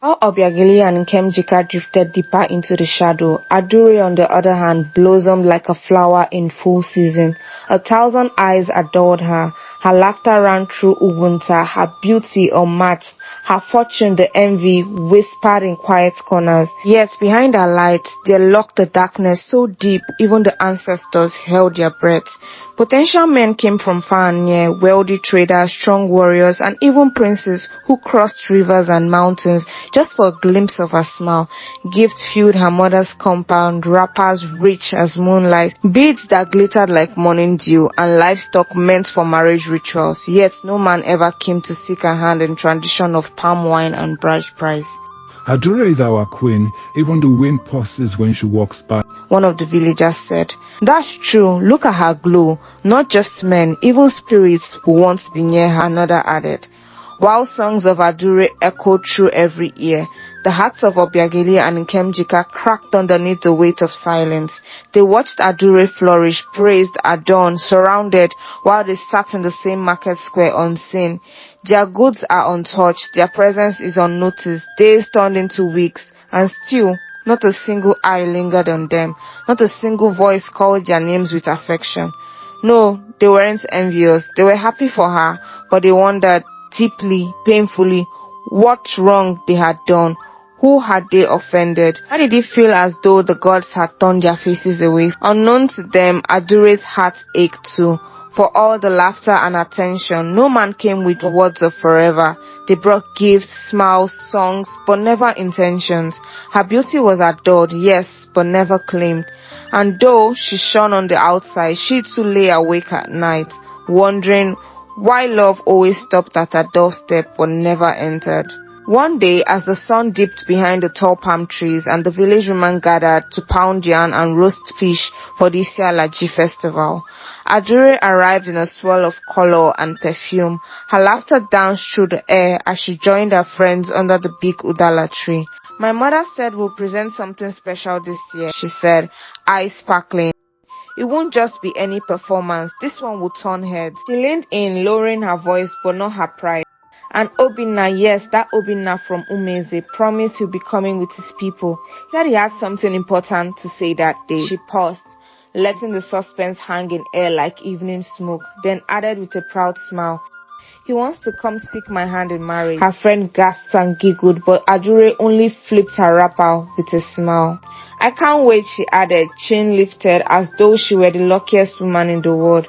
While Obiageli and Nkemjika drifted deeper into the shadow, Adure, on the other hand, blossomed like a flower in full season. 1,000 eyes adored her. Her laughter ran through Ugwunta, her beauty unmatched, her fortune the envy whispered in quiet corners. Yet behind her light, there lurked the darkness so deep even the ancestors held their breath. Potential men came from far and near, wealthy traders, strong warriors, and even princes who crossed rivers and mountains just for a glimpse of her smile. Gifts filled her mother's compound, wrappers rich as moonlight, beads that glittered like morning dew, and livestock meant for marriage rituals. Yet no man ever came to seek her hand in tradition of palm wine and bride price. Adure is our queen, even the wind pauses when she walks by, one of the villagers said. That's true, look at her glow. Not just men, even spirits who want to be near her, another added. While songs of Adure echoed through every ear, the hearts of Obiageli and Nkemjika cracked underneath the weight of silence. They watched Adure flourish, praised, adorned, surrounded, while they sat in the same market square unseen. Their goods are untouched, their presence is unnoticed, days turned into weeks, and still, not a single eye lingered on them, not a single voice called their names with affection. No, they weren't envious, they were happy for her, but they wondered, deeply, painfully, what wrong they had done. Who had they offended? Why did it feel as though the gods had turned their faces away? Unknown to them, Adure's heart ached too. For all the laughter and attention, no man came with words of forever. They brought gifts, smiles, songs, but never intentions. Her beauty was adored, yes, but never claimed. And though she shone on the outside, she too lay awake at night, wondering why love always stopped at her doorstep but never entered. One day, as the sun dipped behind the tall palm trees and the village women gathered to pound yam and roast fish for this year's Laji festival, Adure arrived in a swirl of color and perfume. Her laughter danced through the air as she joined her friends under the big udala tree. My mother said we'll present something special this year, she said, eyes sparkling. It won't just be any performance, this one will turn heads. She leaned in, lowering her voice but not her pride. And Obinna, yes, that Obinna from Umeze, promised he'll be coming with his people. He said he had something important to say that day. She paused, letting the suspense hang in air like evening smoke, then added with a proud smile, he wants to come seek my hand in marriage. Her friend gasped and giggled, but Adure only flipped her wrapper with a smile. I can't wait, she added, chin lifted as though she were the luckiest woman in the world.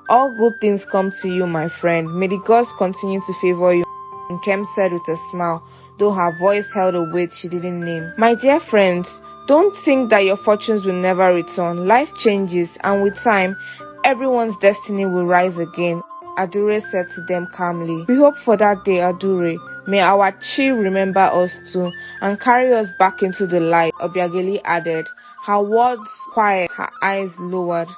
All good things come to you, my friend. May the gods continue to favor you, Nkem said with a smile, though her voice held a weight she didn't name. My dear friends, don't think that your fortunes will never return. Life changes, and with time, everyone's destiny will rise again, Adure said to them calmly. We hope for that day, Adure. May our chi remember us too and carry us back into the light, Obiageli added, her words quiet, her eyes lowered.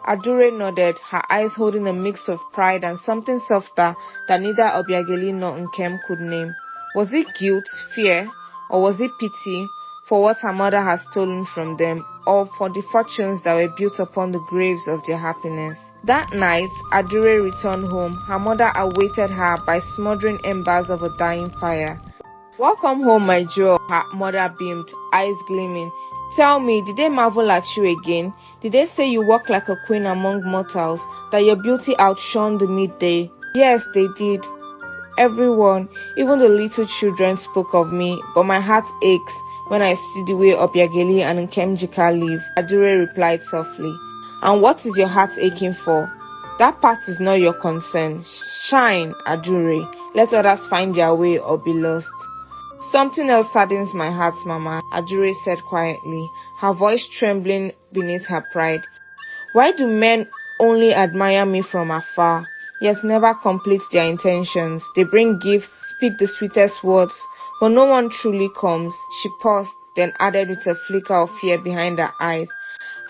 Adure nodded, her eyes holding a mix of pride and something softer that neither Obiageli nor Nkem could name. Was it guilt, fear, or was it pity for what her mother had stolen from them, or for the fortunes that were built upon the graves of their happiness? That night, Adure returned home. Her mother awaited her by smoldering embers of a dying fire. Welcome home, my jewel, her mother beamed, eyes gleaming. Tell me, did they marvel at you again? Did they say you walk like a queen among mortals, that your beauty outshone the midday? Yes, they did. Everyone, even the little children, spoke of me, but my heart aches when I see the way Obiageli and Nkemjika live, Adure replied softly. And what is your heart aching for? That part is not your concern. Shine, Adure. Let others find their way or be lost. Something else saddens my heart, Mama, Adure said quietly, her voice trembling beneath her pride. Why do men only admire me from afar, yet never complete their intentions? They bring gifts, speak the sweetest words, but no one truly comes. She paused, then added with a flicker of fear behind her eyes.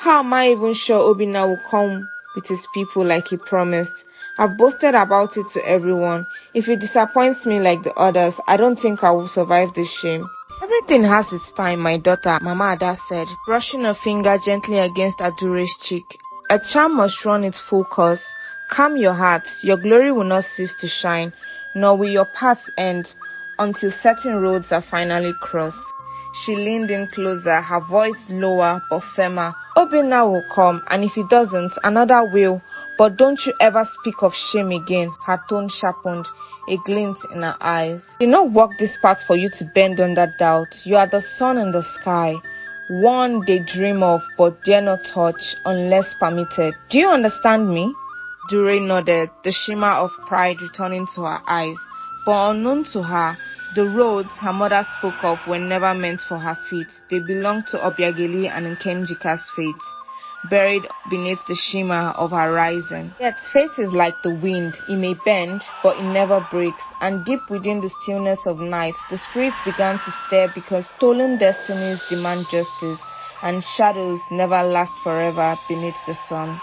How am I even sure Obinna will come with his people like he promised? I've boasted about it to everyone. If he disappoints me like the others, I don't think I will survive this shame. Everything has its time, my daughter, Mama Ada said, brushing her finger gently against Adure's cheek. A charm must run its full course. Calm your heart. Your glory will not cease to shine, nor will your path end. until certain roads are finally crossed. She leaned in closer, her voice lower but firmer. Obinna will come, and if he doesn't, another will. But don't you ever speak of shame again. Her tone sharpened, a glint in her eyes. I did not walk this path for you to bend under doubt. You are the sun in the sky. One they dream of but dare not touch unless permitted. Do you understand me? Dure nodded, the shimmer of pride returning to her eyes. For unknown to her, the roads her mother spoke of were never meant for her feet. They belonged to Obiageli and Nkemjika's fate, buried beneath the shimmer of her rising. Yet fate is like the wind. It may bend, but it never breaks. And deep within the stillness of night, the spirits began to stir because stolen destinies demand justice, and shadows never last forever beneath the sun.